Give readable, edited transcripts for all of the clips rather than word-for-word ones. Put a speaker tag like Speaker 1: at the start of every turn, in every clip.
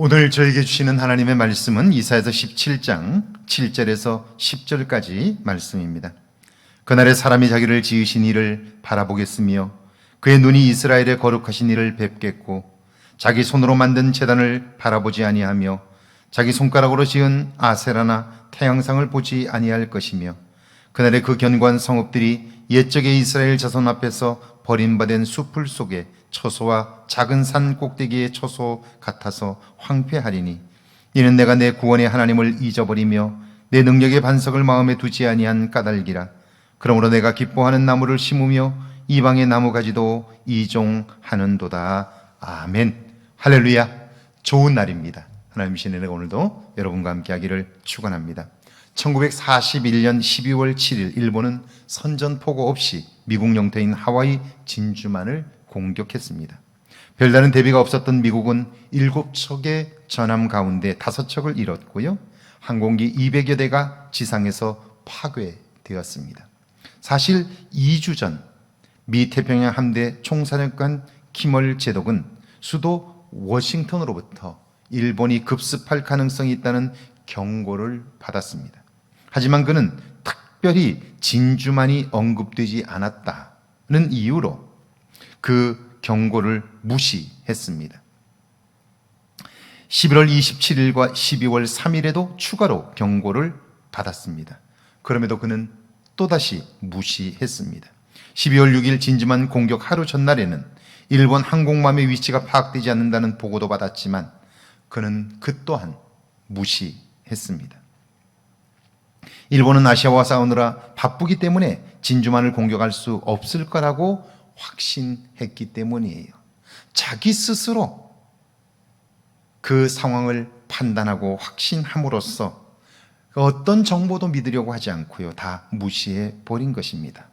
Speaker 1: 오늘 저에게 주시는 하나님의 말씀은 이사야서 17장 7절에서 10절까지 말씀입니다. 그날에 사람이 자기를 지으신 이를 바라보겠으며 그의 눈이 이스라엘의 거룩하신 이를 뵙겠고 자기 손으로 만든 제단을 바라보지 아니하며 자기 손가락으로 지은 아세라나 태양상을 보지 아니할 것이며 그날에 그 견고한 성읍들이 옛적의 이스라엘 자손 앞에서 버림받은 숲풀 속에 처소와 작은 산 꼭대기의 처소 같아서 황폐하리니 이는 내가 내 구원의 하나님을 잊어버리며 내 능력의 반석을 마음에 두지 아니한 까닭이라. 그러므로 내가 기뻐하는 나무를 심으며 이방의 나무가지도 이종하는도다. 아멘. 할렐루야. 좋은 날입니다. 하나님 주신 은혜가 오늘도 여러분과 함께 하기를 축원합니다. 1941년 12월 7일 일본은 선전포고 없이 미국 영토인 하와이 진주만을 공격했습니다. 별다른 대비가 없었던 미국은 7척의 전함 가운데 5척을 잃었고요. 항공기 200여 대가 지상에서 파괴되었습니다. 사실 2주 전 미 태평양 함대 총사령관 키멀 제독은 수도 워싱턴으로부터 일본이 급습할 가능성이 있다는 경고를 받았습니다. 하지만 그는 특별히 진주만이 언급되지 않았다는 이유로 그 경고를 무시했습니다. 11월 27일과 12월 3일에도 추가로 경고를 받았습니다. 그럼에도 그는 또다시 무시했습니다. 12월 6일 진주만 공격 하루 전날에는 일본 항공모함의 위치가 파악되지 않는다는 보고도 받았지만 그는 그 또한 무시했습니다. 일본은 아시아와 싸우느라 바쁘기 때문에 진주만을 공격할 수 없을 거라고 확신했기 때문이에요. 자기 스스로 그 상황을 판단하고 확신함으로써 어떤 정보도 믿으려고 하지 않고요. 다 무시해 버린 것입니다.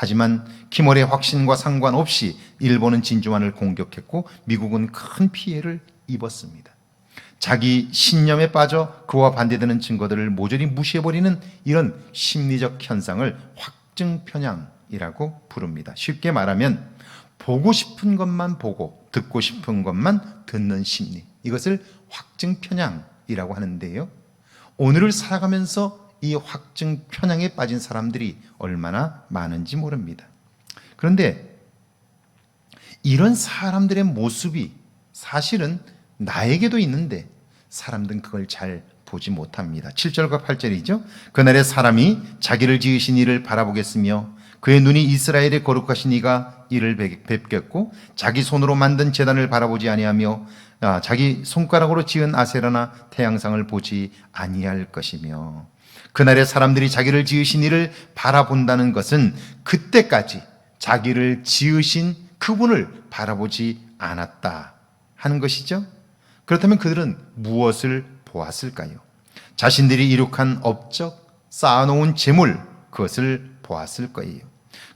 Speaker 1: 하지만 키몰의 확신과 상관없이 일본은 진주만을 공격했고 미국은 큰 피해를 입었습니다. 자기 신념에 빠져 그와 반대되는 증거들을 모조리 무시해버리는 이런 심리적 현상을 확증편향이라고 부릅니다. 쉽게 말하면 보고 싶은 것만 보고 듣고 싶은 것만 듣는 심리, 이것을 확증편향이라고 하는데요. 오늘을 살아가면서 이 확증편향에 빠진 사람들이 얼마나 많은지 모릅니다. 그런데 이런 사람들의 모습이 사실은 나에게도 있는데 사람들은 그걸 잘 보지 못합니다. 7절과 8절이죠. 그날에 사람이 자기를 지으신 이를 바라보겠으며 그의 눈이 이스라엘의 거룩하신 이가 이를 뵙겠고 자기 손으로 만든 제단을 바라보지 아니하며 자기 손가락으로 지은 아세라나 태양상을 보지 아니할 것이며 그날에 사람들이 자기를 지으신 이를 바라본다는 것은 그때까지 자기를 지으신 그분을 바라보지 않았다 하는 것이죠. 그렇다면 그들은 무엇을 보았을까요? 자신들이 이룩한 업적, 쌓아놓은 재물, 그것을 보았을 거예요.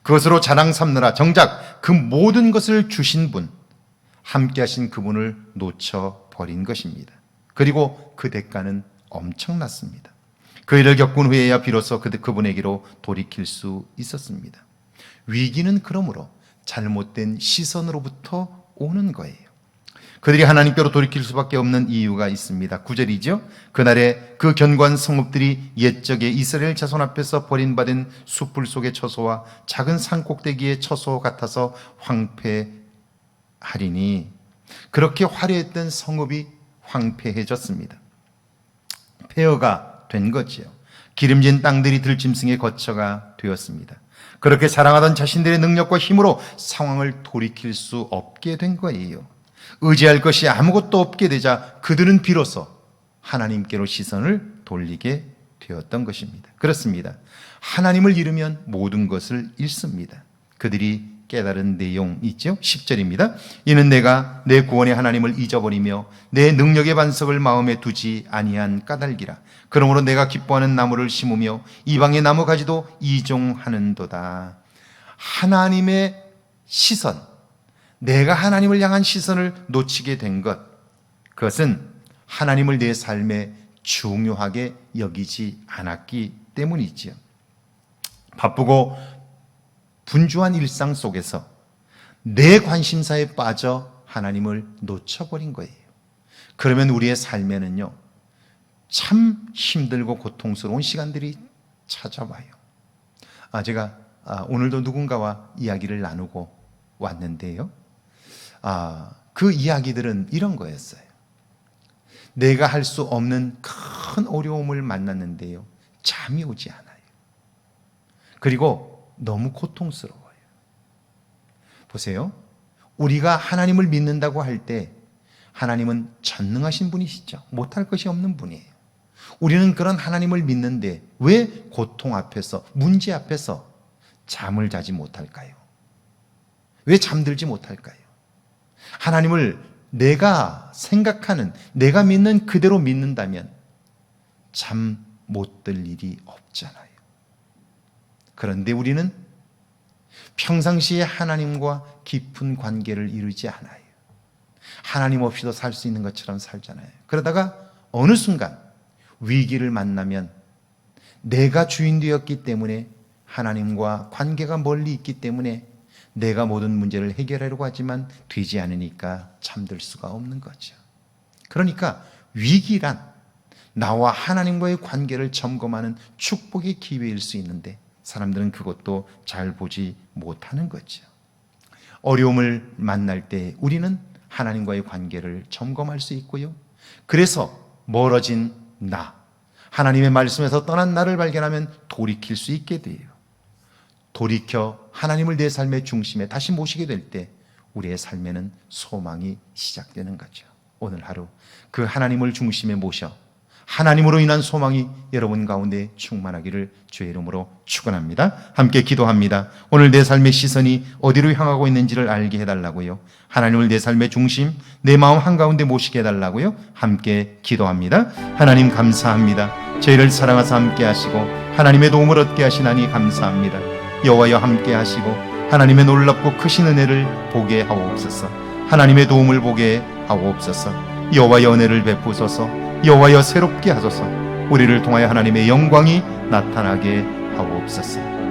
Speaker 1: 그것으로 자랑 삼느라 정작 그 모든 것을 주신 분, 함께 하신 그분을 놓쳐버린 것입니다. 그리고 그 대가는 엄청났습니다. 그 일을 겪은 후에야 비로소 그분에게로 돌이킬 수 있었습니다. 위기는 그러므로 잘못된 시선으로부터 오는 거예요. 그들이 하나님께로 돌이킬 수밖에 없는 이유가 있습니다. 9절이죠. 그날에 그 견고한 성읍들이 옛적의 이스라엘 자손 앞에서 버림받은 숲풀 속의 처소와 작은 산 꼭대기의 처소 같아서 황폐하리니, 그렇게 화려했던 성읍이 황폐해졌습니다. 폐허가 된 거지요. 기름진 땅들이 들짐승의 거처가 되었습니다. 그렇게 자랑하던 자신들의 능력과 힘으로 상황을 돌이킬 수 없게 된 거예요. 의지할 것이 아무것도 없게 되자 그들은 비로소 하나님께로 시선을 돌리게 되었던 것입니다. 그렇습니다. 하나님을 잃으면 모든 것을 잃습니다. 그들이 깨달은 내용 있죠? 10절입니다. 이는 내가 내 구원의 하나님을 잊어버리며 내 능력의 반석을 마음에 두지 아니한 까닭이라. 그러므로 내가 기뻐하는 나무를 심으며 이방의 나무가지도 이종하는도다. 하나님의 시선, 내가 하나님을 향한 시선을 놓치게 된 것, 그것은 하나님을 내 삶에 중요하게 여기지 않았기 때문이지요. 바쁘고 분주한 일상 속에서 내 관심사에 빠져 하나님을 놓쳐버린 거예요. 그러면 우리의 삶에는요, 참 힘들고 고통스러운 시간들이 찾아와요. 제가 오늘도 누군가와 이야기를 나누고 왔는데요, 그 이야기들은 이런 거였어요. 내가 할 수 없는 큰 어려움을 만났는데요, 잠이 오지 않아요. 그리고 너무 고통스러워요. 보세요. 우리가 하나님을 믿는다고 할 때 하나님은 전능하신 분이시죠. 못할 것이 없는 분이에요. 우리는 그런 하나님을 믿는데 왜 고통 앞에서, 문제 앞에서 잠을 자지 못할까요? 왜 잠들지 못할까요? 하나님을 내가 생각하는, 내가 믿는 그대로 믿는다면 잠 못 들 일이 없잖아요. 그런데 우리는 평상시에 하나님과 깊은 관계를 이루지 않아요. 하나님 없이도 살 수 있는 것처럼 살잖아요. 그러다가 어느 순간 위기를 만나면 내가 주인 되었기 때문에, 하나님과 관계가 멀리 있기 때문에 내가 모든 문제를 해결하려고 하지만 되지 않으니까 잠들 수가 없는 거죠. 그러니까 위기란 나와 하나님과의 관계를 점검하는 축복의 기회일 수 있는데 사람들은 그것도 잘 보지 못하는 거죠. 어려움을 만날 때 우리는 하나님과의 관계를 점검할 수 있고요. 그래서 멀어진 나, 하나님의 말씀에서 떠난 나를 발견하면 돌이킬 수 있게 돼요. 돌이켜 하나님을 내 삶의 중심에 다시 모시게 될 때 우리의 삶에는 소망이 시작되는 거죠. 오늘 하루 그 하나님을 중심에 모셔 하나님으로 인한 소망이 여러분 가운데 충만하기를 주의 이름으로 축원합니다. 함께 기도합니다. 오늘 내 삶의 시선이 어디로 향하고 있는지를 알게 해달라고요. 하나님을 내 삶의 중심, 내 마음 한가운데 모시게 해달라고요. 함께 기도합니다. 하나님 감사합니다. 저희를 사랑하사 함께 하시고 하나님의 도움을 얻게 하시나니 감사합니다. 여호와여 함께 하시고 하나님의 놀랍고 크신 은혜를 보게 하옵소서. 하나님의 도움을 보게 하옵소서. 여호와여 은혜를 베푸소서. 여호와여 새롭게 하소서. 우리를 통하여 하나님의 영광이 나타나게 하옵소서.